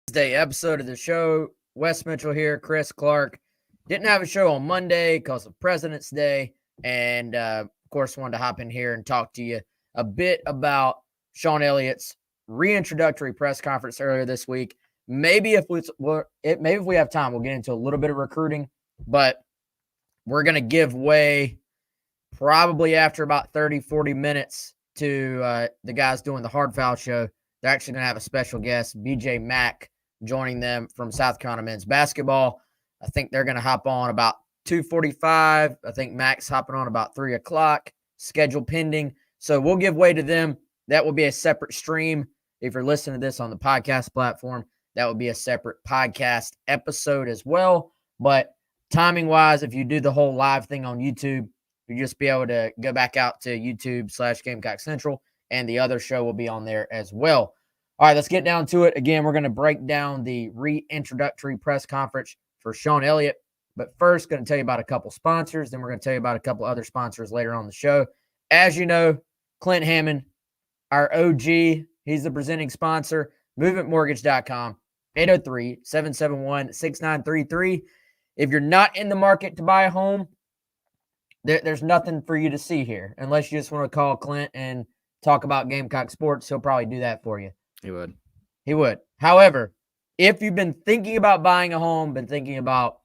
Wednesday episode of the show. Wes Mitchell here, Chris Clark. Didn't have a show on Monday because of President's Day. And, of course, wanted to hop in here and talk to you a bit about Shawn Elliott's reintroductory press conference earlier this week. Maybe if we have time, we'll get into a little bit of recruiting. But we're going to give way probably after about 30, 40 minutes to the guys doing the Hard Foul show. They're actually going to have a special guest, BJ Mack, joining them from South Carolina men's basketball. I think they're going to hop on about 2:45. I think Mack's hopping on about 3 o'clock, schedule pending. So we'll give way to them. That will be a separate stream. If you're listening to this on the podcast platform, that will be a separate podcast episode as well. But timing-wise, if you do the whole live thing on YouTube, you'll just be able to go back out to YouTube/Gamecock Central, and the other show will be on there as well. All right, let's get down to it. Again, we're going to break down the reintroductory press conference for Shawn Elliott. But first, going to tell you about a couple sponsors. Then we're going to tell you about a couple other sponsors later on the show. As you know, Clint Hammond, our OG, he's the presenting sponsor. MovementMortgage.com, 803-771-6933. If you're not in the market to buy a home, there's nothing for you to see here. Unless you just want to call Clint and talk about Gamecock sports, he'll probably do that for you. He would. He would. However, if you've been thinking about buying a home, been thinking about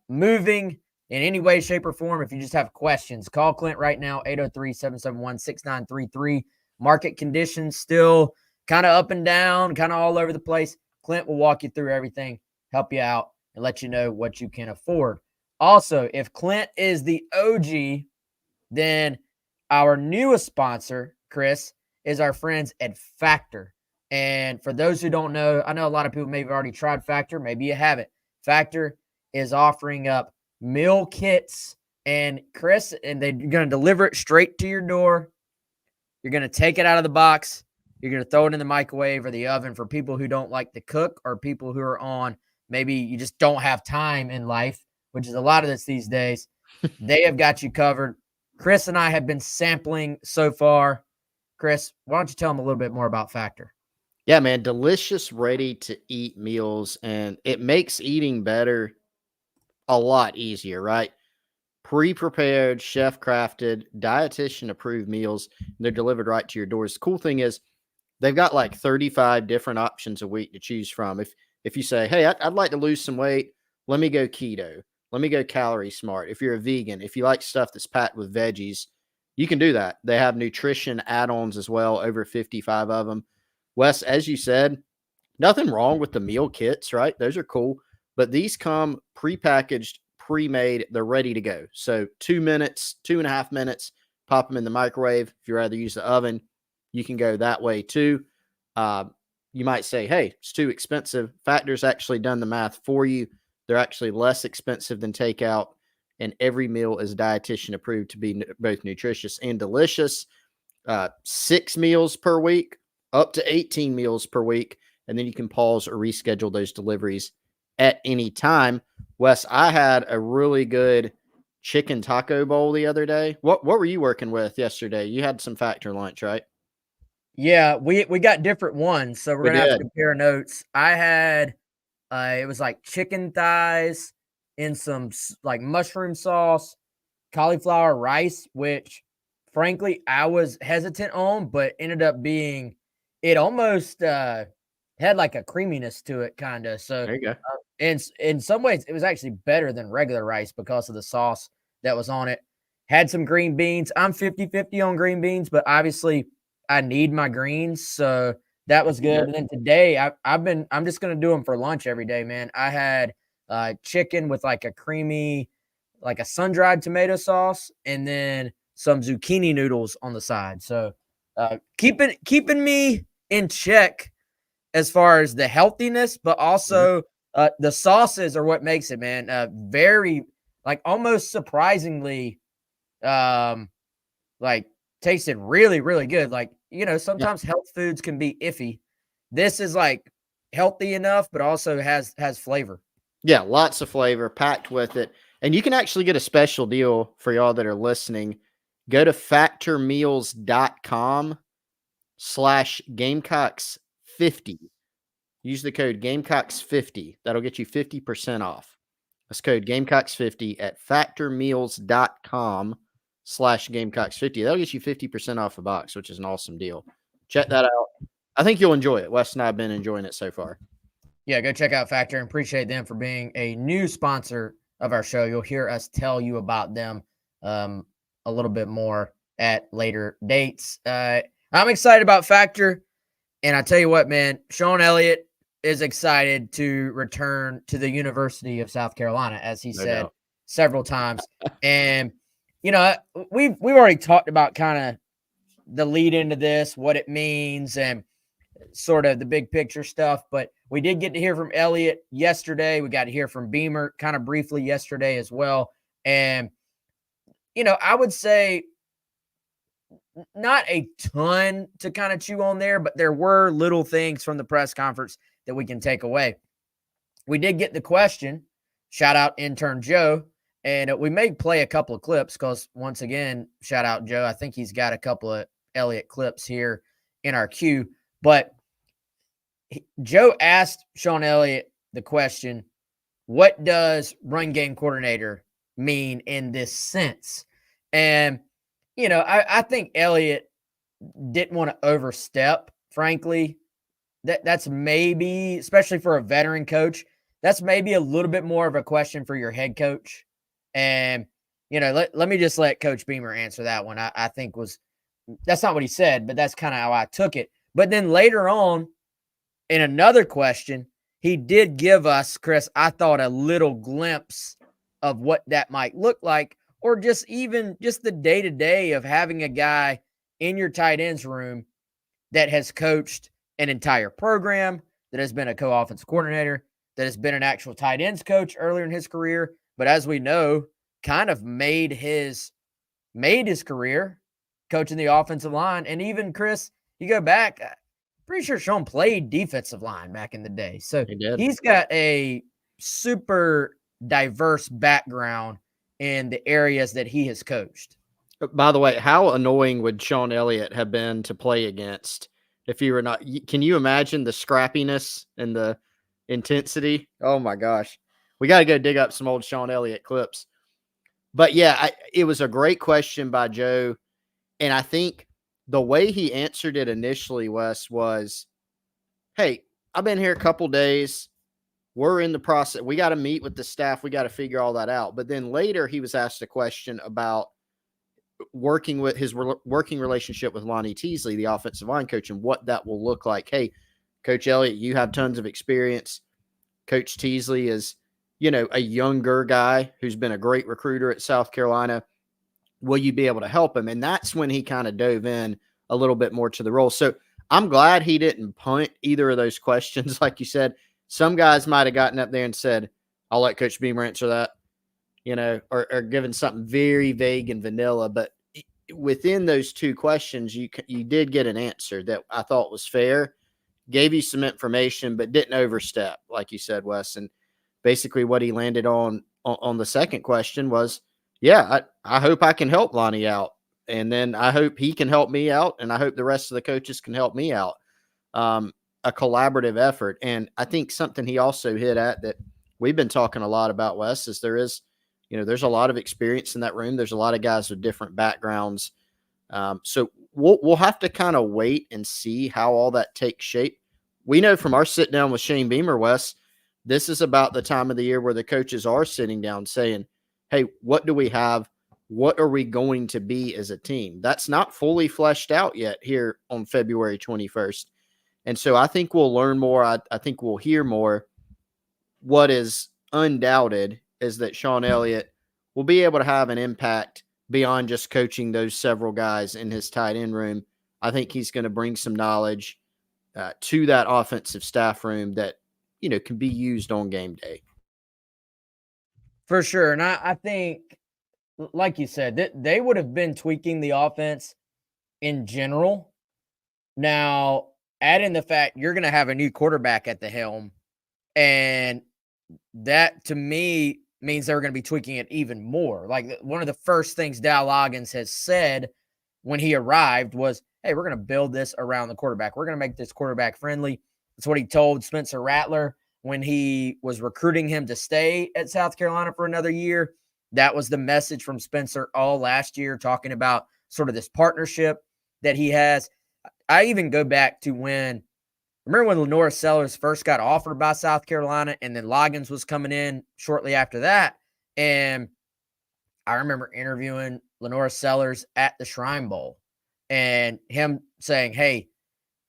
moving in any way, shape, or form, if you just have questions, call Clint right now, 803-771-6933. Market conditions still kind of up and down, kind of all over the place. Clint will walk you through everything, help you out, and let you know what you can afford. Also, if Clint is the OG, then our newest sponsor, Chris, is our friends at Factor. And for those who don't know, I know a lot of people maybe already tried Factor. Maybe you haven't. Factor is offering up meal kits. And Chris, and they're going to deliver it straight to your door. You're going to take it out of the box. You're going to throw it in the microwave or the oven for people who don't like to cook, or people who are on, maybe you just don't have time in life, which is a lot of this these days. They have got you covered. Chris and I have been sampling so far. Chris, why don't you tell them a little bit more about Factor? Yeah, man, delicious, ready-to-eat meals, and it makes eating better a lot easier, right? Pre-prepared, chef-crafted, dietitian-approved meals. They're delivered right to your doors. The cool thing is they've got like 35 different options a week to choose from. If you say, hey, I'd like to lose some weight, let me go keto. Let me go calorie smart. If you're a vegan, if you like stuff that's packed with veggies, you can do that. They have nutrition add-ons as well, over 55 of them. Wes, as you said, nothing wrong with the meal kits, right? Those are cool. But these come prepackaged, pre-made. They're ready to go. So 2 minutes, 2.5 minutes, pop them in the microwave. If you rather use the oven, you can go that way too. You might say, hey, it's too expensive. Factor's actually done the math for you. They're actually less expensive than takeout, and every meal is dietitian approved to be both nutritious and delicious. 6 meals per week, up to 18 meals per week, and then you can pause or reschedule those deliveries at any time. Wes, I had a really good chicken taco bowl the other day. What were you working with yesterday? You had some Factor lunch, right? Yeah, we got different ones, so we're We going to have to did. compare notes. I had, it was like chicken thighs in some like mushroom sauce, cauliflower rice, which frankly I was hesitant on, but ended up being, it almost had like a creaminess to it, kind of. So There you go. in some ways, it was actually better than regular rice because of the sauce that was on it. Had some green beans. I'm 50-50 on green beans, but obviously I need my greens, so that was good. And then today, I'm just gonna do them for lunch every day, man. I had chicken with like a creamy, like a sun-dried tomato sauce, and then some zucchini noodles on the side. So keeping me in check as far as the healthiness, but also the sauces are what makes it, man. Very, like, almost surprisingly, like, tasted really, really good. Like, you know, sometimes health foods can be iffy. This is like healthy enough, but also has flavor. Yeah, lots of flavor packed with it. And you can actually get a special deal for y'all that are listening. Go to factormeals.com/Gamecocks50. use the code Gamecocks50. That'll get you 50% off. That's code Gamecocks50 at factormeals.com/Gamecocks50. That'll get you 50% off a box, which is an awesome deal. Check that out. I think you'll enjoy it. Wes and I have been enjoying it so far. Yeah, go check out Factor and appreciate them for being a new sponsor of our show. You'll hear us tell you about them a little bit more at later dates. I'm excited about Factor. And I tell you what, man, Shawn Elliott is excited to return to the University of South Carolina, as he said several times. And, you know, we've already talked about kind of the lead into this, what it means, and sort of the big picture stuff. But we did get to hear from Elliott yesterday. We got to hear from Beamer kind of briefly yesterday as well. And, you know, I would say not a ton to kind of chew on there, but there were little things from the press conference that we can take away. We did get the question, shout out intern Joe, and we may play a couple of clips because once again, shout out Joe. I think he's got a couple of Elliott clips here in our queue, but Joe asked Shawn Elliott the question, what does run game coordinator mean in this sense? And you know, I think Elliott didn't want to overstep, frankly. That's maybe, especially for a veteran coach, that's maybe a little bit more of a question for your head coach. And, you know, let me just let Coach Beamer answer that one. I think that's not what he said, but that's kind of how I took it. But then later on, in another question, he did give us, Chris, I thought, a little glimpse of what that might look like, or just even just the day-to-day of having a guy in your tight ends room that has coached an entire program, that has been a co-offensive coordinator, that has been an actual tight ends coach earlier in his career, but as we know, kind of made his career coaching the offensive line. And even, Chris, you go back, pretty sure Shawn played defensive line back in the day. So he's got a super diverse background in the areas that he has coached. By the way, how annoying would Shawn Elliott have been to play against if he were not? Can you imagine the scrappiness and the intensity? Oh my gosh. We got to go dig up some old Shawn Elliott clips. But yeah, it was a great question by Joe. And I think the way he answered it initially, Wes, was, hey, I've been here a couple days. We're in the process. We got to meet with the staff. We got to figure all that out. But then later he was asked a question about working with his working relationship with Lonnie Teasley, the offensive line coach, and what that will look like. Hey, Coach Elliott, you have tons of experience. Coach Teasley is, you know, a younger guy who's been a great recruiter at South Carolina. Will you be able to help him? And that's when he kind of dove in a little bit more to the role. So I'm glad he didn't punt either of those questions. Like you said, some guys might have gotten up there and said, I'll let Coach Beamer answer that, you know, or given something very vague and vanilla. But within those two questions, you did get an answer that I thought was fair, gave you some information, but didn't overstep, like you said, Wes. And basically what he landed on the second question was, yeah, I hope I can help Lonnie out. And then I hope he can help me out. And I hope the rest of the coaches can help me out. A collaborative effort. And I think something he also hit at that we've been talking a lot about, Wes, is there's a lot of experience in that room. There's a lot of guys with different backgrounds. So we'll have to kind of wait and see how all that takes shape. We know from our sit down with Shane Beamer, Wes, this is about the time of the year where the coaches are sitting down saying, hey, what do we have? What are we going to be as a team? That's not fully fleshed out yet here on February 21st. And so I think we'll learn more. I think we'll hear more. What is undoubted is that Shawn Elliott will be able to have an impact beyond just coaching those several guys in his tight end room. I think he's going to bring some knowledge to that offensive staff room that, you know, can be used on game day. For sure. And I think, like you said, that they would have been tweaking the offense in general. Now, add in the fact you're going to have a new quarterback at the helm, and that to me means they're going to be tweaking it even more. Like one of the first things Dow Loggins has said when he arrived was, hey, we're going to build this around the quarterback. We're going to make this quarterback friendly. That's what he told Spencer Rattler when he was recruiting him to stay at South Carolina for another year. That was the message from Spencer all last year, talking about sort of this partnership that he has. I even go back to remember when Lenora Sellers first got offered by South Carolina, and then Loggins was coming in shortly after that. And I remember interviewing Lenora Sellers at the Shrine Bowl and him saying, hey,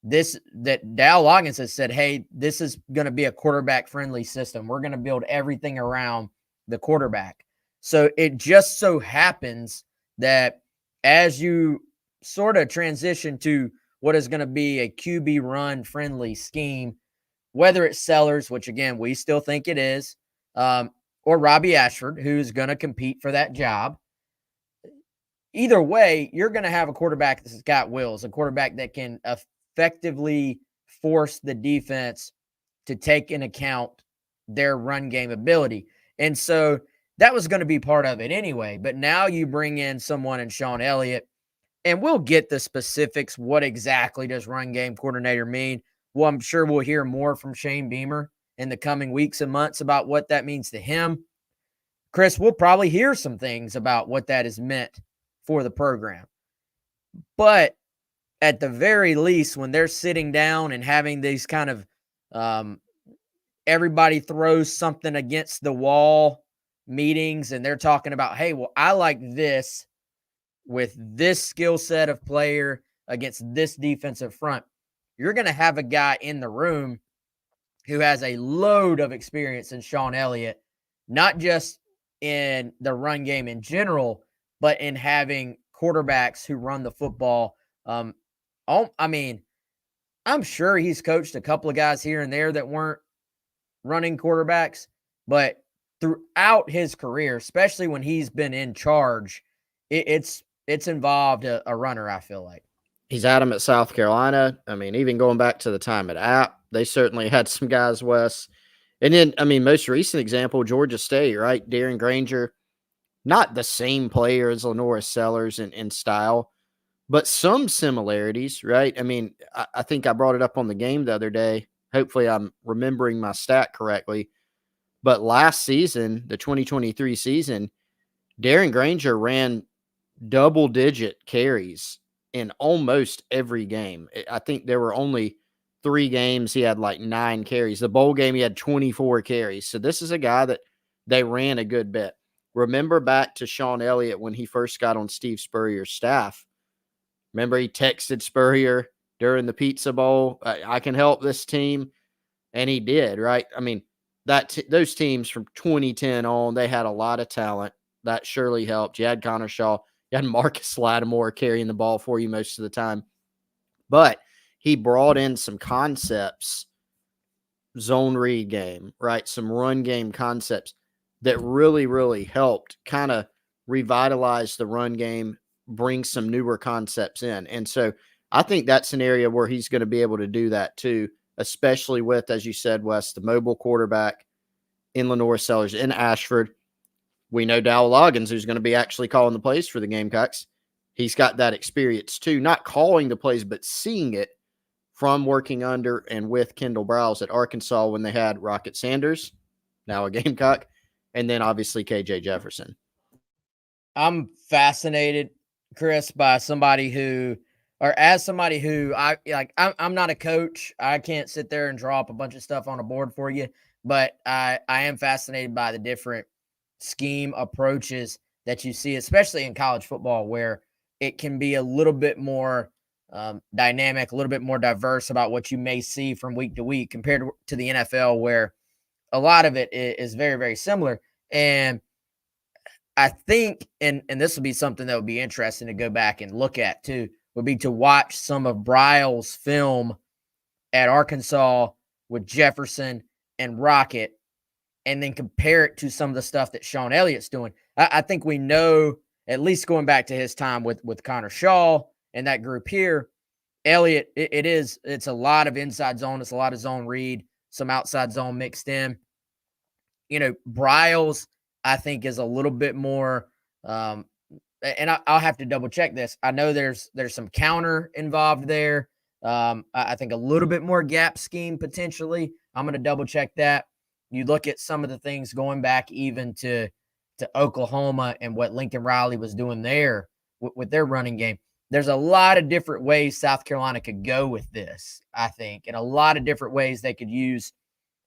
that Dow Loggins has said, hey, this is going to be a quarterback friendly system. We're going to build everything around the quarterback. So it just so happens that as you sort of transition to what is going to be a QB run friendly scheme, whether it's Sellers, which again, we still think it is, or Robbie Ashford, who's going to compete for that job. Either way, you're going to have a quarterback that's got wheels, a quarterback that can effectively force the defense to take into account their run game ability. And so that was going to be part of it anyway. But now you bring in someone in Shawn Elliott, and we'll get the specifics. What exactly does run game coordinator mean? Well, I'm sure we'll hear more from Shane Beamer in the coming weeks and months about what that means to him. Chris, we'll probably hear some things about what that has meant for the program. But at the very least, when they're sitting down and having these kind of everybody throws something against the wall meetings, and they're talking about, hey, well, I like this with this skill set of player against this defensive front, you're going to have a guy in the room who has a load of experience in Shawn Elliott, not just in the run game in general, but in having quarterbacks who run the football. I mean, I'm sure he's coached a couple of guys here and there that weren't running quarterbacks, but throughout his career, especially when he's been in charge, it's involved a runner, I feel like. He's had him at South Carolina. I mean, even going back to the time at App, they certainly had some guys, Wes. And then, I mean, most recent example, Georgia State, right? Darren Granger, not the same player as Lenora Sellers in style, but some similarities, right? I mean, I think I brought it up on the game the other day. Hopefully I'm remembering my stat correctly. But last season, the 2023 season, Darren Granger ran double-digit carries in almost every game. I think there were only 3 games he had like 9 carries. The bowl game, he had 24 carries. So this is a guy that they ran a good bit. Remember back to Shawn Elliott when he first got on Steve Spurrier's staff. Remember he texted Spurrier during the Pizza Bowl, I can help this team. And he did, right? I mean, those teams from 2010 on, they had a lot of talent. That surely helped. You had Connor Shaw. You had Marcus Lattimore carrying the ball for you most of the time. But he brought in some concepts, zone read game, right? Some run game concepts that really, really helped kind of revitalize the run game, bring some newer concepts in. And so I think that's an area where he's going to be able to do that too, especially with, as you said, Wes, the mobile quarterback in Lenora Sellers, in Ashford. We know Dow Loggins, who's going to be actually calling the plays for the Gamecocks. He's got that experience too, not calling the plays, but seeing it from working under and with Kendall Browse at Arkansas when they had Rocket Sanders, now a Gamecock, and then obviously KJ Jefferson. I'm fascinated, Chris, by somebody who, or as somebody who I'm not a coach. I can't sit there and draw up a bunch of stuff on a board for you, but I am fascinated by the different scheme approaches that you see, especially in college football, where it can be a little bit more dynamic, a little bit more diverse about what you may see from week to week compared to the NFL, where a lot of it is very, very similar. And I think, and this will be something that would be interesting to go back and look at too, would be to watch some of Briles' film at Arkansas with Jefferson and Rocket, and then compare it to some of the stuff that Shawn Elliott's doing. I think we know, at least going back to his time with Connor Shaw and that group here, Elliott, it's a lot of inside zone. It's a lot of zone read, some outside zone mixed in. You know, Briles, I think, is a little bit more, and I'll have to double check this. I know there's some counter involved there. I think a little bit more gap scheme potentially. I'm going to double check that. You look at some of the things going back even to Oklahoma and what Lincoln Riley was doing there with their running game. There's a lot of different ways South Carolina could go with this, I think, and a lot of different ways they could use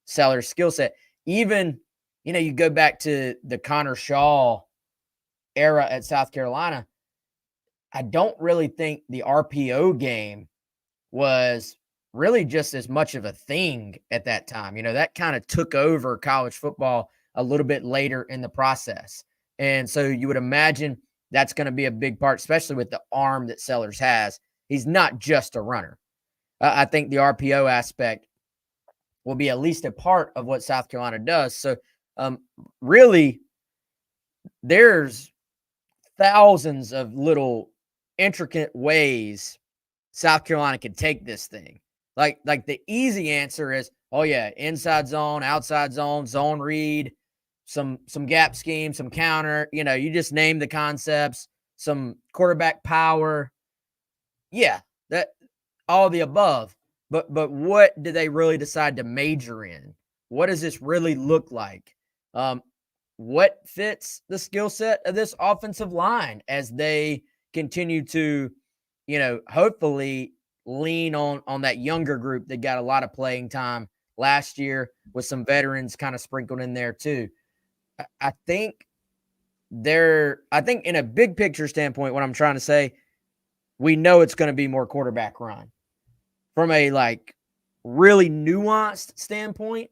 Sellers' skill set. Even, you go back to the Connor Shaw era at South Carolina. I don't really think the RPO game was really just as much of a thing at that time. That kind of took over college football a little bit later in the process. And so you would imagine that's going to be a big part, especially with the arm that Sellers has. He's not just a runner. I think the RPO aspect will be at least a part of what South Carolina does. So really, there's thousands of little intricate ways South Carolina could take this thing. Like the easy answer is, oh yeah, inside zone, outside zone, zone read, some gap scheme, some counter, you just name the concepts, some quarterback power. Yeah, that all the above. But what do they really decide to major in? What does this really look like? What fits the skill set of this offensive line as they continue to, hopefully lean on that younger group that got a lot of playing time last year with some veterans kind of sprinkled in there too. I think in a big picture standpoint, what I'm trying to say, we know it's going to be more quarterback run. From a really nuanced standpoint,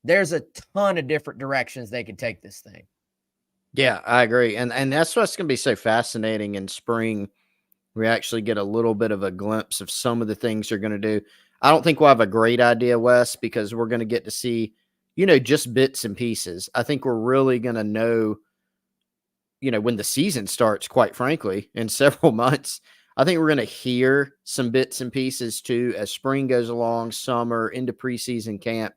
there's a ton of different directions they could take this thing. Yeah, I agree. And that's what's going to be so fascinating in spring. We actually get a little bit of a glimpse of some of the things they're going to do. I don't think we'll have a great idea, Wes, because we're going to get to see, just bits and pieces. I think we're really going to know, when the season starts, quite frankly, in several months. I think we're going to hear some bits and pieces too as spring goes along, summer, into preseason camp.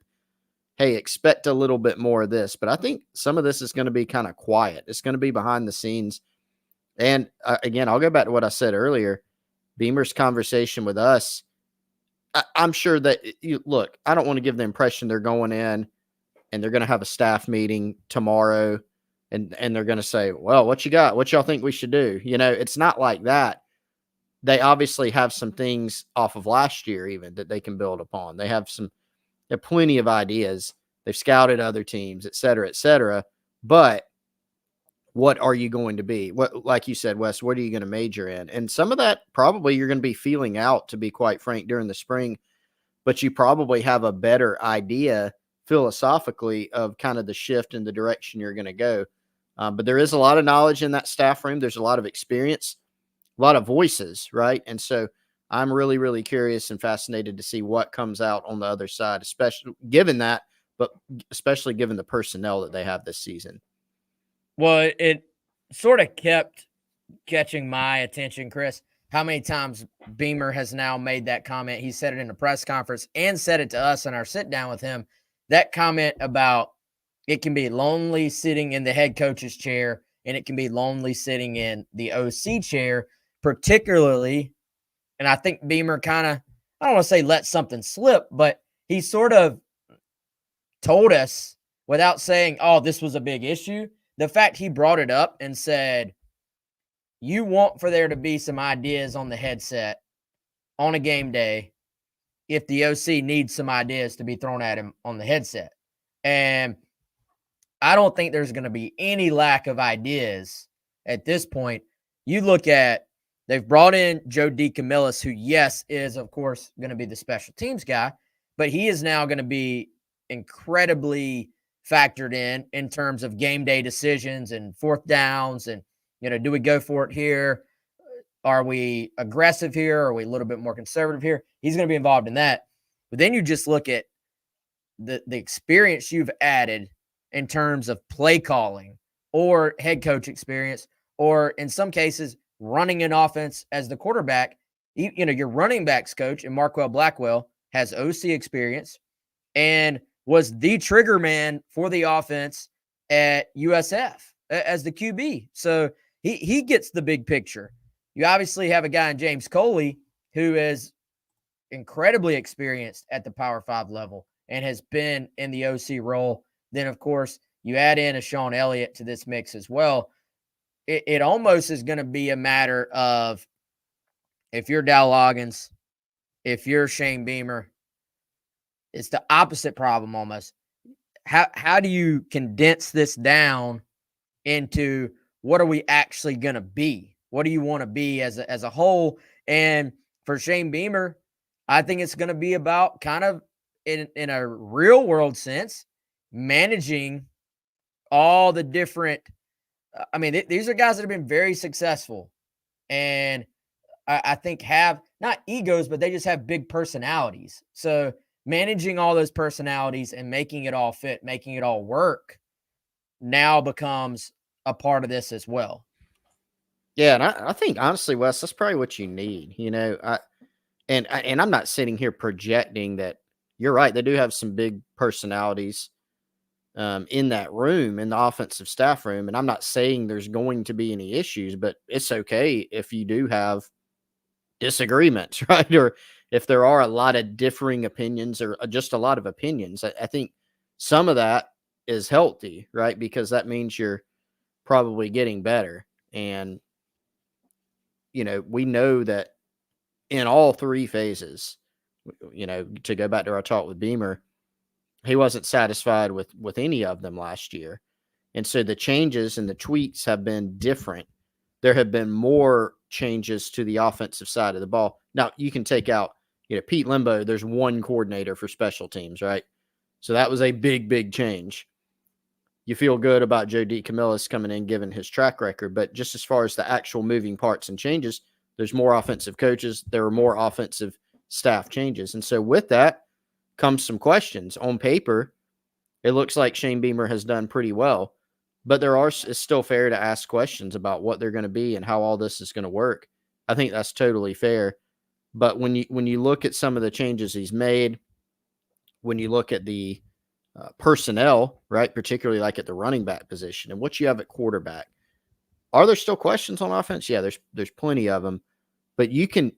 Hey, expect a little bit more of this. But I think some of this is going to be kind of quiet. It's going to be behind the scenes. And again, I'll go back to what I said earlier. Beamer's conversation with us, I'm sure that, look, I don't want to give the impression they're going in and they're going to have a staff meeting tomorrow and they're going to say, well, what you got? What y'all think we should do? It's not like that. They obviously have some things off of last year even that they can build upon. They have plenty of ideas. They've scouted other teams, et cetera, but what are you going to be? What, like you said, Wes, what are you going to major in? And some of that probably you're going to be feeling out, to be quite frank, during the spring, but you probably have a better idea philosophically of kind of the shift in the direction you're going to go. But there is a lot of knowledge in that staff room. There's a lot of experience, a lot of voices, right? And so I'm really, really curious and fascinated to see what comes out on the other side, especially given that, but especially given the personnel that they have this season. Well, it sort of kept catching my attention, Chris, how many times Beamer has now made that comment. He said it in the press conference and said it to us in our sit down with him. That comment about it can be lonely sitting in the head coach's chair and it can be lonely sitting in the OC chair, particularly. And I think Beamer kind of, I don't want to say let something slip, but he sort of told us without saying, oh, this was a big issue. The fact he brought it up and said, you want for there to be some ideas on the headset on a game day if the OC needs some ideas to be thrown at him on the headset. And I don't think there's going to be any lack of ideas at this point. You look at, they've brought in Joe DeCamillis, who, yes, is, of course, going to be the special teams guy, but he is now going to be incredibly factored in terms of game day decisions and fourth downs. And, do we go for it here? Are we aggressive here? Are we a little bit more conservative here? He's going to be involved in that. But then you just look at the experience you've added in terms of play calling or head coach experience, or in some cases, running an offense as the quarterback. Your running backs coach and Marquell Blackwell has OC experience and was the trigger man for the offense at USF as the QB. So he gets the big picture. You obviously have a guy in James Coley who is incredibly experienced at the Power 5 level and has been in the OC role. Then, of course, you add in a Shawn Elliott to this mix as well. It almost is going to be a matter of, if you're Dow Loggins, if you're Shane Beamer, it's the opposite problem almost. How do you condense this down into what are we actually going to be? What do you want to be as a whole? And for Shane Beamer, I think it's going to be about kind of in a real world sense, managing all the different, these are guys that have been very successful and I think have not egos, but they just have big personalities. So managing all those personalities and making it all fit, making it all work now becomes a part of this as well. Yeah, and I think honestly, Wes, that's probably what you need. And I'm not sitting here projecting that. You're right; they do have some big personalities in that room, in the offensive staff room, and I'm not saying there's going to be any issues, but it's okay if you do have disagreements, right? Or if there are a lot of differing opinions or just a lot of opinions. I think some of that is healthy, right? Because that means you're probably getting better. And, we know that in all three phases, to go back to our talk with Beamer, he wasn't satisfied with any of them last year. And so the changes and the tweaks have been different. There have been more changes to the offensive side of the ball. Now, you can take out, Pete Limbo, there's one coordinator for special teams, right? So that was a big, big change. You feel good about Joe DeCamillis coming in, given his track record. But just as far as the actual moving parts and changes, there's more offensive coaches. There are more offensive staff changes. And so with that comes some questions. On paper, it looks like Shane Beamer has done pretty well. But it's still fair to ask questions about what they're going to be and how all this is going to work. I think that's totally fair. But when you look at some of the changes he's made, when you look at the personnel, right, particularly like at the running back position and what you have at quarterback, are there still questions on offense? Yeah, there's plenty of them. But you can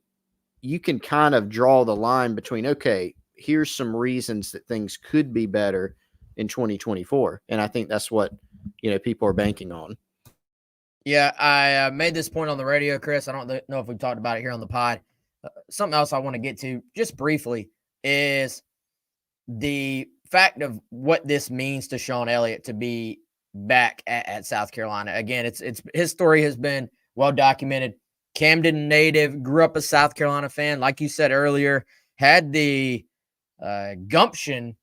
kind of draw the line between, okay, here's some reasons that things could be better in 2024. And I think that's what people are banking on. Yeah, I made this point on the radio, Chris. I don't know if we've talked about it here on the pod. Something else I want to get to just briefly is the fact of what this means to Shawn Elliott to be back at South Carolina. Again, it's his story has been well documented. Camden native, grew up a South Carolina fan. Like you said earlier, had the gumption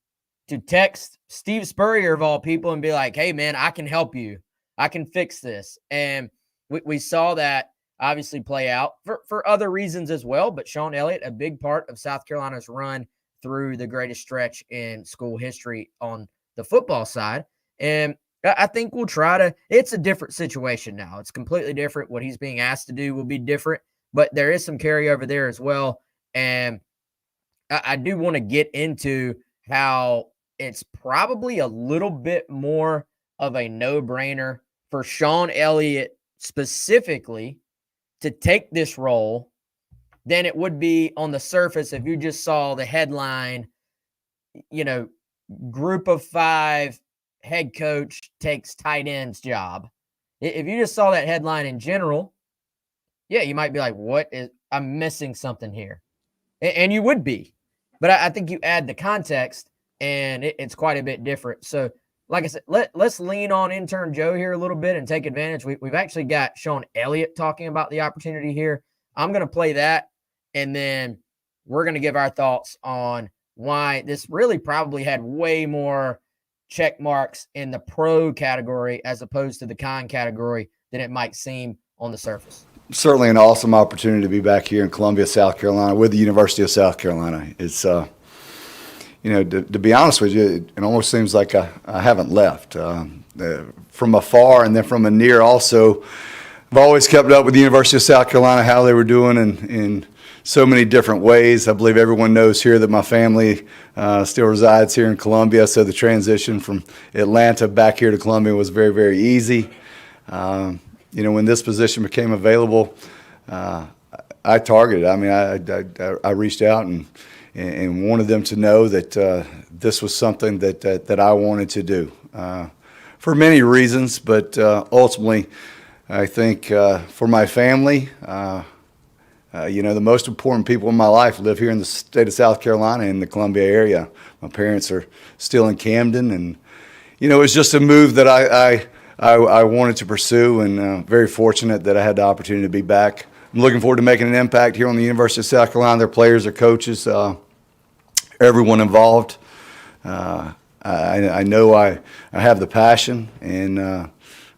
to text Steve Spurrier of all people and be like, hey, man, I can help you. I can fix this. And we saw that obviously play out for other reasons as well. But Shawn Elliott, a big part of South Carolina's run through the greatest stretch in school history on the football side. And I think we'll try to – it's a different situation now. It's completely different. What he's being asked to do will be different. But there is some carryover there as well. And I do want to get into how it's probably a little bit more of a no-brainer for Shawn Elliott specifically to take this role than it would be on the surface if you just saw the headline, group of 5 head coach takes tight end's job. If you just saw that headline in general, yeah, you might be like, I'm missing something here. And you would be. But I think you add the context, and it's quite a bit different. So, like I said, let's lean on intern Joe here a little bit and take advantage. We've actually got Shawn Elliott talking about the opportunity here. I'm going to play that, and then we're going to give our thoughts on why this really probably had way more check marks in the pro category as opposed to the con category than it might seem on the surface. Certainly an awesome opportunity to be back here in Columbia, South Carolina with the University of South Carolina. It's, to be honest with you, it almost seems like I haven't left. From afar and then from a near also, I've always kept up with the University of South Carolina, how they were doing in so many different ways. I believe everyone knows here that my family still resides here in Columbia, so the transition from Atlanta back here to Columbia was very, very easy. When this position became available, I targeted. I mean, I reached out and wanted them to know that this was something that I wanted to do for many reasons, but ultimately, I think for my family, the most important people in my life live here in the state of South Carolina in the Columbia area. My parents are still in Camden, and it was just a move that I wanted to pursue, and very fortunate that I had the opportunity to be back. I'm looking forward to making an impact here on the University of South Carolina, their players, their coaches, everyone involved. I know I have the passion, and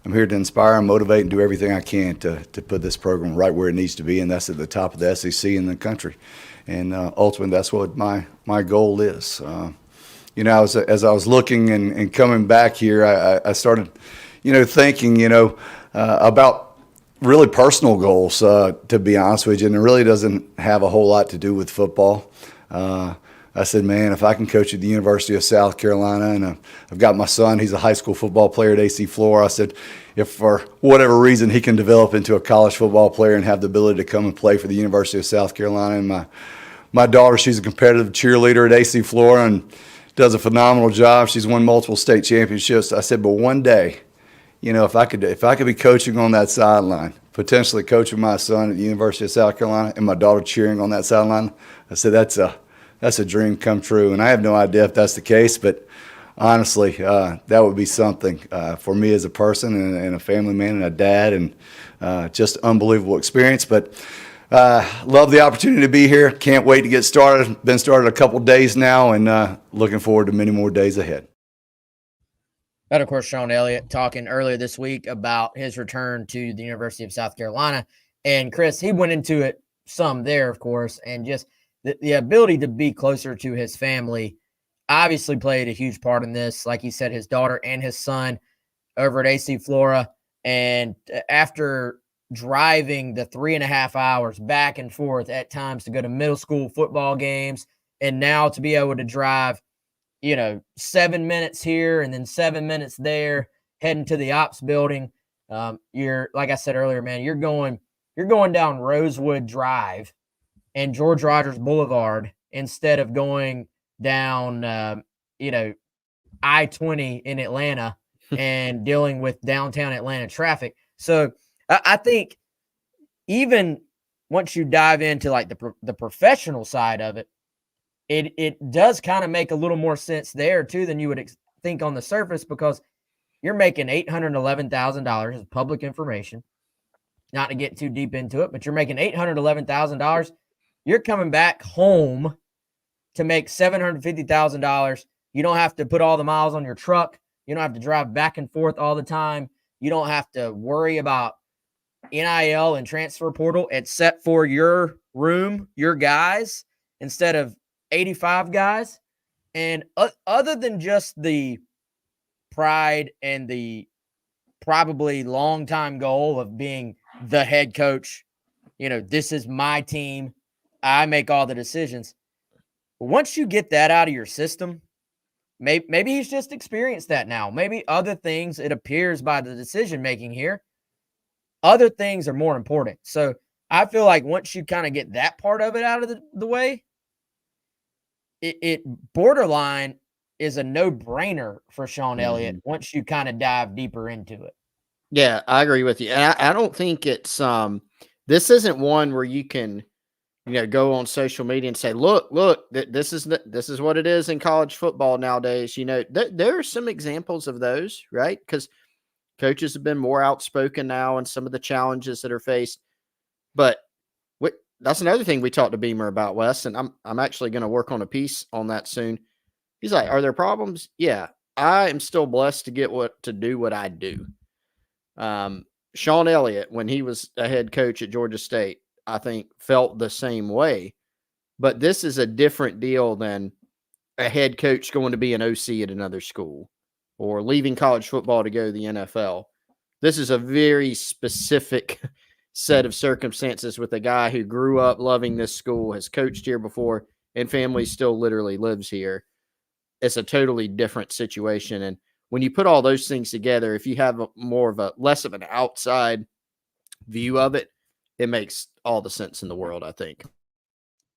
I'm here to inspire and motivate and do everything I can to put this program right where it needs to be, and that's at the top of the SEC in the country. And ultimately, that's what my goal is. As I was looking and coming back here, I started, thinking, about really personal goals, to be honest with you, and it really doesn't have a whole lot to do with football. I said, man, if I can coach at the University of South Carolina, and I've got my son, he's a high school football player at AC Flora. I said, if for whatever reason he can develop into a college football player and have the ability to come and play for the University of South Carolina, and my daughter, she's a competitive cheerleader at AC Flora and does a phenomenal job. She's won multiple state championships. I said, but one day, if I could be coaching on that sideline, potentially coaching my son at the University of South Carolina, and my daughter cheering on that sideline, I said that's a dream come true. And I have no idea if that's the case, but honestly, that would be something for me as a person and a family man and a dad, and just unbelievable experience. But love the opportunity to be here. Can't wait to get started. Been started a couple days now, and looking forward to many more days ahead. That, of course, Shawn Elliott talking earlier this week about his return to the University of South Carolina. And Chris, he went into it some there, of course, and just the ability to be closer to his family obviously played a huge part in this. Like he said, his daughter and his son over at AC Flora. And after driving the 3.5 hours back and forth at times to go to middle school football games, and now to be able to drive 7 minutes here and then 7 minutes there, heading to the ops building. You're, like I said earlier, man, you're going down Rosewood Drive and George Rogers Boulevard instead of going down, I-20 in Atlanta and dealing with downtown Atlanta traffic. So I think even once you dive into like the professional side of it, it does kind of make a little more sense there too than you would think on the surface, because you're making $811,000 as public information. Not to get too deep into it, but you're making $811,000. You're coming back home to make $750,000. You don't have to put all the miles on your truck. You don't have to drive back and forth all the time. You don't have to worry about NIL and transfer portal, except for your room, your guys, instead of 85 guys. And other than just the pride and the probably long time goal of being the head coach, this is my team, I make all the decisions. But once you get that out of your system, maybe he's just experienced that now. Maybe other things, it appears by the decision making here, other things are more important. So I feel like once you kind of get that part of it out of the way, it borderline is a no-brainer for Shawn Elliott once you kind of dive deeper into it. Yeah, I agree with you. And I don't think it's this isn't one where you can go on social media and say, look, this is what it is in college football nowadays. There are some examples of those, right? Because coaches have been more outspoken now and some of the challenges that are faced. But that's another thing we talked to Beamer about, Wes, and I'm actually going to work on a piece on that soon. He's like, are there problems? Yeah, I am still blessed to get to do what I do. Shawn Elliott, when he was a head coach at Georgia State, I think felt the same way. But this is a different deal than a head coach going to be an OC at another school or leaving college football to go to the NFL. This is a very specific set of circumstances with a guy who grew up loving this school, has coached here before, and family still literally lives here. It's a totally different situation. And when you put all those things together, if you have less of an outside view of it, it makes all the sense in the world, I think.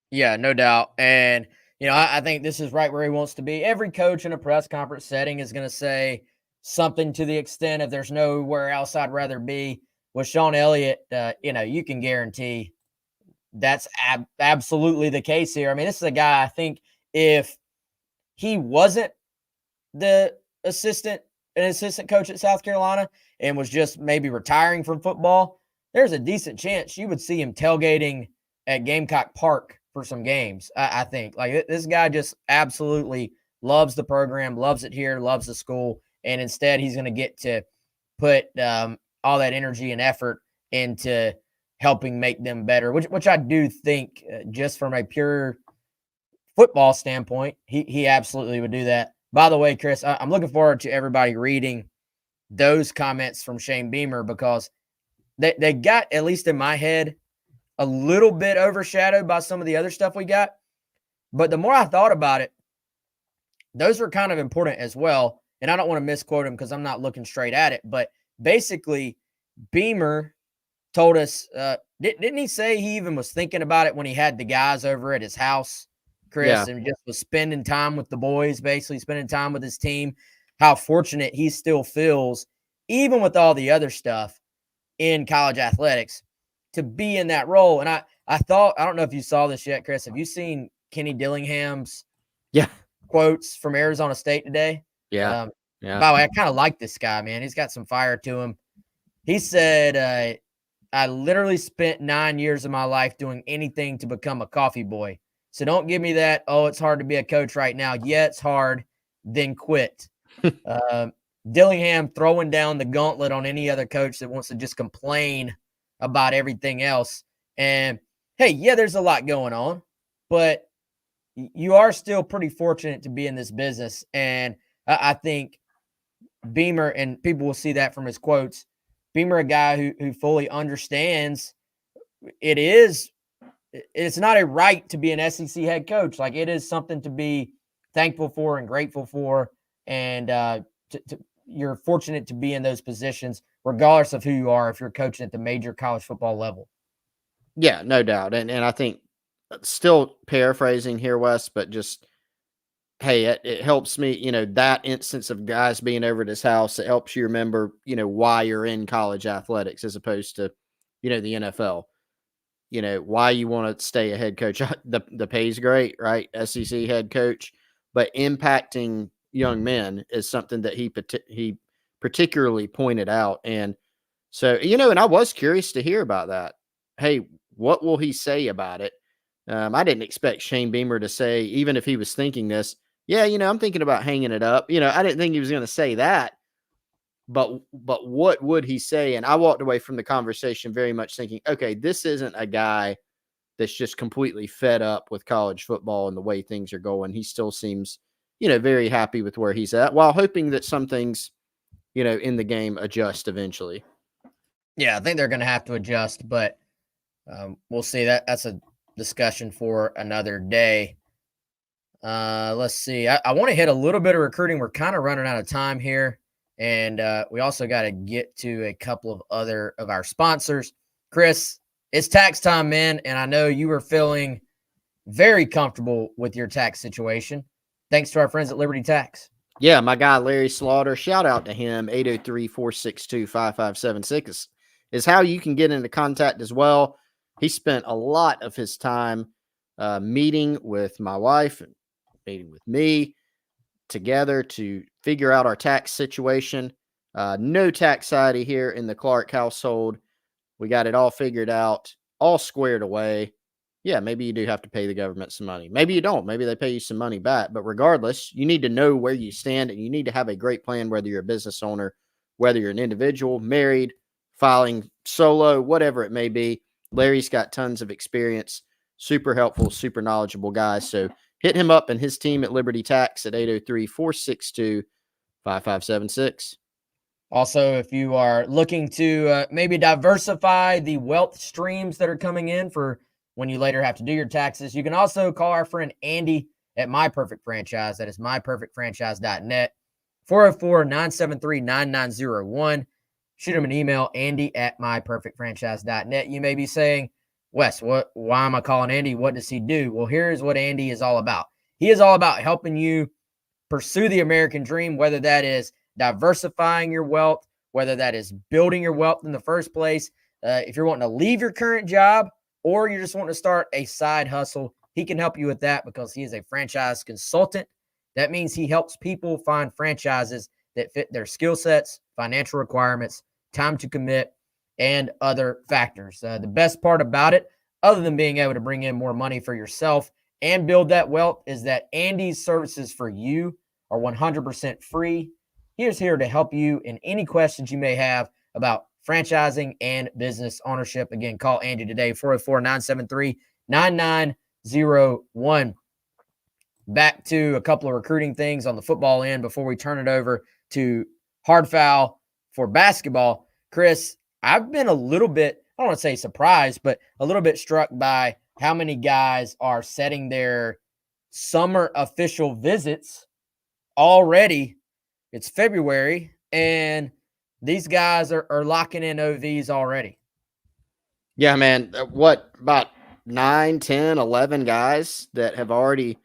Yeah, no doubt. And, I think this is right where he wants to be. Every coach in a press conference setting is going to say something to the extent of there's nowhere else I'd rather be. With Shawn Elliott, you can guarantee that's absolutely the case here. I mean, this is a guy, I think, if he wasn't an assistant coach at South Carolina and was just maybe retiring from football, there's a decent chance you would see him tailgating at Gamecock Park for some games. I think like this guy just absolutely loves the program, loves it here, loves the school. And instead he's going to get to put all that energy and effort into helping make them better, which I do think just from a pure football standpoint, he absolutely would do that. By the way, Chris, I'm looking forward to everybody reading those comments from Shane Beamer because they got, at least in my head, a little bit overshadowed by some of the other stuff we got. But the more I thought about it, those were kind of important as well. And I don't want to misquote him because I'm not looking straight at it. But basically, Beamer told us, didn't he say he even was thinking about it when he had the guys over at his house, Chris, Yeah. and just was spending time with the boys, basically spending time with his team, how fortunate he still feels, even with all the other stuff in college athletics, to be in that role. And I thought, I don't know if you saw this yet, Chris. Have you seen Kenny Dillingham's quotes from Arizona State today? Yeah. By the way, I kind of like this guy, man. He's got some fire to him. He said, I literally spent 9 years of my life doing anything to become a coffee boy. So don't give me that, oh, it's hard to be a coach right now. Yeah, it's hard. Then quit. Dillingham throwing down the gauntlet on any other coach that wants to just complain about everything else. And, hey, yeah, there's a lot going on, but you are still pretty fortunate to be in this business. And I think Beamer, and people will see that from his quotes, Beamer, a guy who fully understands it's not a right to be an SEC head coach. Like, it is something to be thankful for and grateful for. And you're fortunate to be in those positions, regardless of who you are, if you're coaching at the major college football level. Yeah, no doubt. And I think, still paraphrasing here, Wes, but just, hey, it helps me, that instance of guys being over at his house, it helps you remember, why you're in college athletics as opposed to, the NFL. Why you want to stay a head coach. The pay's great, right? SEC head coach, but impacting young men is something that he particularly pointed out. And so, and I was curious to hear about that. Hey, what will he say about it? I didn't expect Shane Beamer to say, even if he was thinking this, yeah, I'm thinking about hanging it up. I didn't think he was going to say that, but what would he say? And I walked away from the conversation very much thinking, okay, this isn't a guy that's just completely fed up with college football and the way things are going. He still seems, very happy with where he's at, while hoping that some things, in the game adjust eventually. Yeah, I think they're going to have to adjust, but we'll see. That's a discussion for another day. Let's see. I want to hit a little bit of recruiting. We're kind of running out of time here. And we also got to get to a couple of other of our sponsors. Chris, it's tax time, man. And I know you were feeling very comfortable with your tax situation, thanks to our friends at Liberty Tax. Yeah, my guy, Larry Slaughter, shout out to him. 803-462-5576 is how you can get into contact as well. He spent a lot of his time meeting with my wife and meeting with me together to figure out our tax situation. No taxiety here in the Clark household. We got it all figured out, all squared away. Yeah, maybe you do have to pay the government some money. Maybe you don't. Maybe they pay you some money back. But regardless, you need to know where you stand, and you need to have a great plan, whether you're a business owner, whether you're an individual, married, filing solo, whatever it may be. Larry's got tons of experience, super helpful, super knowledgeable guy. So hit him up and his team at Liberty Tax at 803-462-5576. Also, if you are looking to maybe diversify the wealth streams that are coming in for when you later have to do your taxes, you can also call our friend Andy at My Perfect Franchise. That is myperfectfranchise.net, 404-973-9901. shoot him an email, andy@myperfectfranchise.net. You may be saying, Wes, why am I calling Andy? What does he do? Well, here's what Andy is all about. He is all about helping you pursue the American dream, whether that is diversifying your wealth, whether that is building your wealth in the first place. If you're wanting to leave your current job or you're just wanting to start a side hustle, he can help you with that because he is a franchise consultant. That means he helps people find franchises that fit their skill sets, financial requirements, time to commit, and other factors. The best part about it, other than being able to bring in more money for yourself and build that wealth, is that Andy's services for you are 100% free. He is here to help you in any questions you may have about franchising and business ownership. Again, call Andy today, 404-973-9901. Back to a couple of recruiting things on the football end before we turn it over to Hard Foul for basketball. Chris, I've been a little bit, I don't want to say surprised, but a little bit struck by how many guys are setting their summer official visits already. It's February, and these guys are locking in OVs already. Yeah, man. What, about 9, 10, 11 guys that have already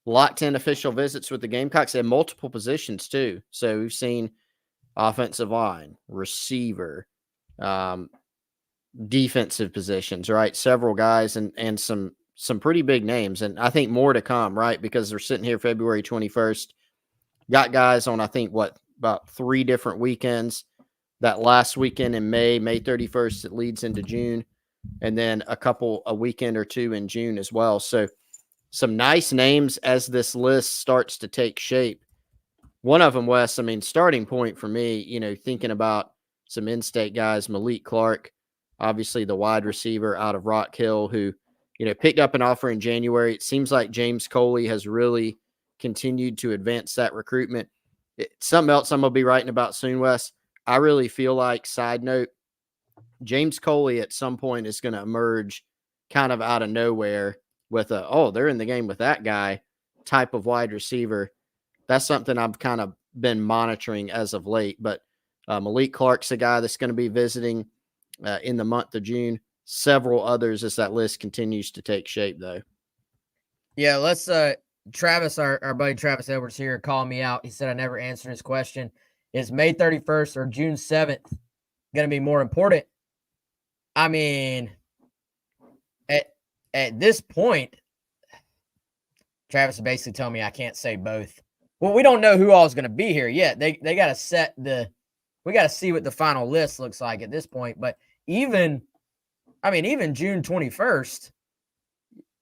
locked in official visits with the Gamecocks at multiple positions too. So we've seen offensive line, receiver, defensive positions, right? Several guys and some pretty big names. And I think more to come, right? Because they're sitting here February 21st. Got guys on, I think, about 3 different weekends. That last weekend in May 31st, it leads into June. And then a weekend or 2 in June as well. So some nice names as this list starts to take shape. One of them, Wes, I mean, starting point for me, thinking about some in-state guys, Malik Clark, obviously the wide receiver out of Rock Hill, who, picked up an offer in January. It seems like James Coley has really continued to advance that recruitment. Something else I'm going to be writing about soon, Wes. I really feel like, side note, James Coley at some point is going to emerge kind of out of nowhere with they're in the game with that guy type of wide receiver. That's something I've kind of been monitoring as of late. But Malik Clark's a guy that's going to be visiting in the month of June. Several others as that list continues to take shape, though. Yeah, let's Travis, our buddy Travis Edwards here, called me out. He said I never answered his question. Is May 31st or June 7th going to be more important? I mean, at this point, Travis is basically telling me I can't say both. Well, we don't know who all is going to be here yet. They got to set we got to see what the final list looks like at this point. But even June 21st,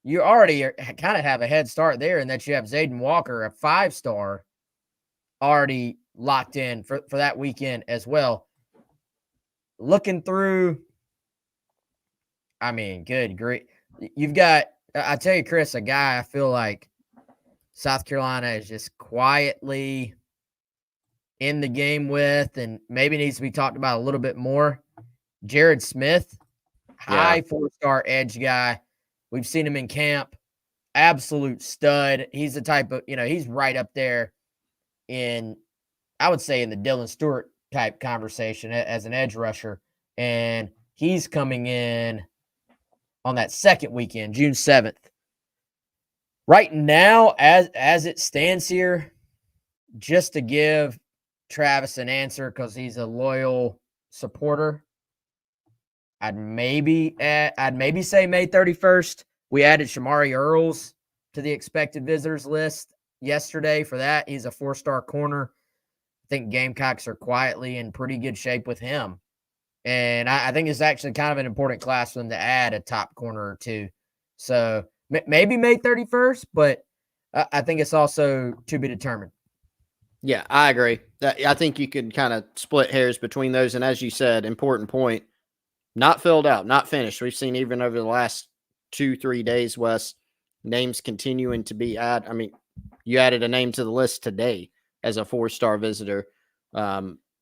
you already kind of have a head start there in that you have Zayden Walker, a 5-star, already locked in for that weekend as well. Looking through, good, great. You've got, I tell you, Chris, a guy I feel like South Carolina is just quietly in the game with and maybe needs to be talked about a little bit more. Jared Smith, high 4-star edge guy. We've seen him in camp. Absolute stud. He's the type of, he's right up there in, I would say, in the Dylan Stewart type conversation as an edge rusher. And he's coming in on that second weekend, June 7th. Right now, as it stands here, just to give Travis an answer because he's a loyal supporter, I'd maybe say May 31st. We added Shamari Earls to the expected visitors list yesterday for that. He's a 4-star corner. I think Gamecocks are quietly in pretty good shape with him. And I think it's actually kind of an important class for them to add a top corner or 2. So maybe May 31st, but I think it's also to be determined. Yeah, I agree. I think you could kind of split hairs between those. And as you said, important point, not filled out, not finished. We've seen even over the last 2-3 days, Wes, names continuing to be added. I mean, you added a name to the list today as a 4-star visitor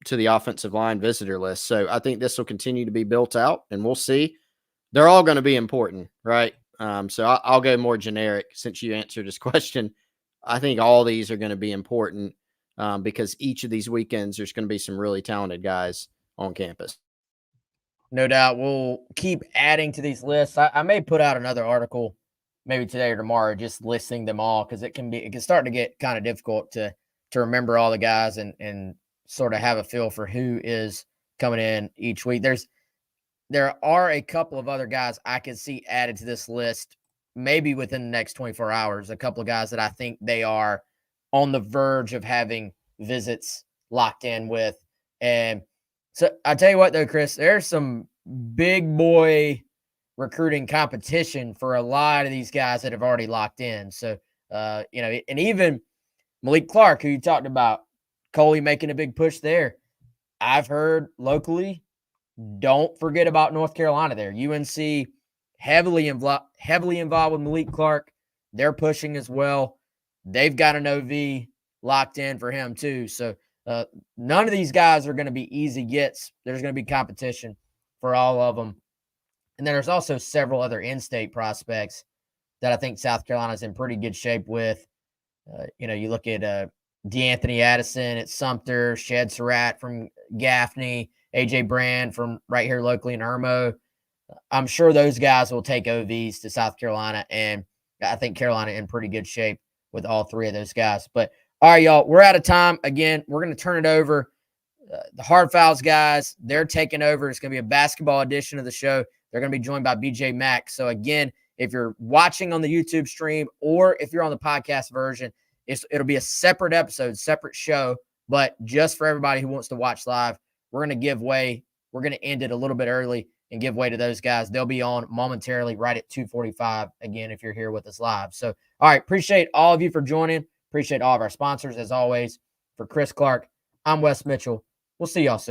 to the offensive line visitor list. So I think this will continue to be built out, and we'll see. They're all going to be important, right? So I'll go more generic since you answered this question. I think all these are going to be important because each of these weekends there's going to be some really talented guys on campus. No doubt. We'll keep adding to these lists. I may put out another article maybe today or tomorrow, just listing them all, because it can start to get kind of difficult to remember all the guys and sort of have a feel for who is coming in each week. There are a couple of other guys I could see added to this list maybe within the next 24 hours, a couple of guys that I think they are on the verge of having visits locked in with. And so I tell you what, though, Chris, there's some big boy recruiting competition for a lot of these guys that have already locked in. So, and even Malik Clark, who you talked about, Coley making a big push there. I've heard locally, don't forget about North Carolina there. UNC heavily involved with Malik Clark. They're pushing as well. They've got an OV locked in for him too. So none of these guys are going to be easy gets. There's going to be competition for all of them. And then there's also several other in-state prospects that I think South Carolina's in pretty good shape with. You look at DeAnthony Addison at Sumter, Shed Surratt from Gaffney, AJ Brand from right here locally in Irmo. I'm sure those guys will take OVs to South Carolina, and I think Carolina in pretty good shape with all three of those guys. But all right, y'all, we're out of time. Again, we're going to turn it over. The Hard Fouls guys, they're taking over. It's going to be a basketball edition of the show. They're going to be joined by BJ Mack. So again, if you're watching on the YouTube stream or if you're on the podcast version, it'll be a separate episode, separate show. But just for everybody who wants to watch live, we're going to give way. We're going to end it a little bit early and give way to those guys. They'll be on momentarily right at 2:45 again if you're here with us live. So, all right, appreciate all of you for joining. Appreciate all of our sponsors, as always. For Chris Clark, I'm Wes Mitchell. We'll see y'all soon.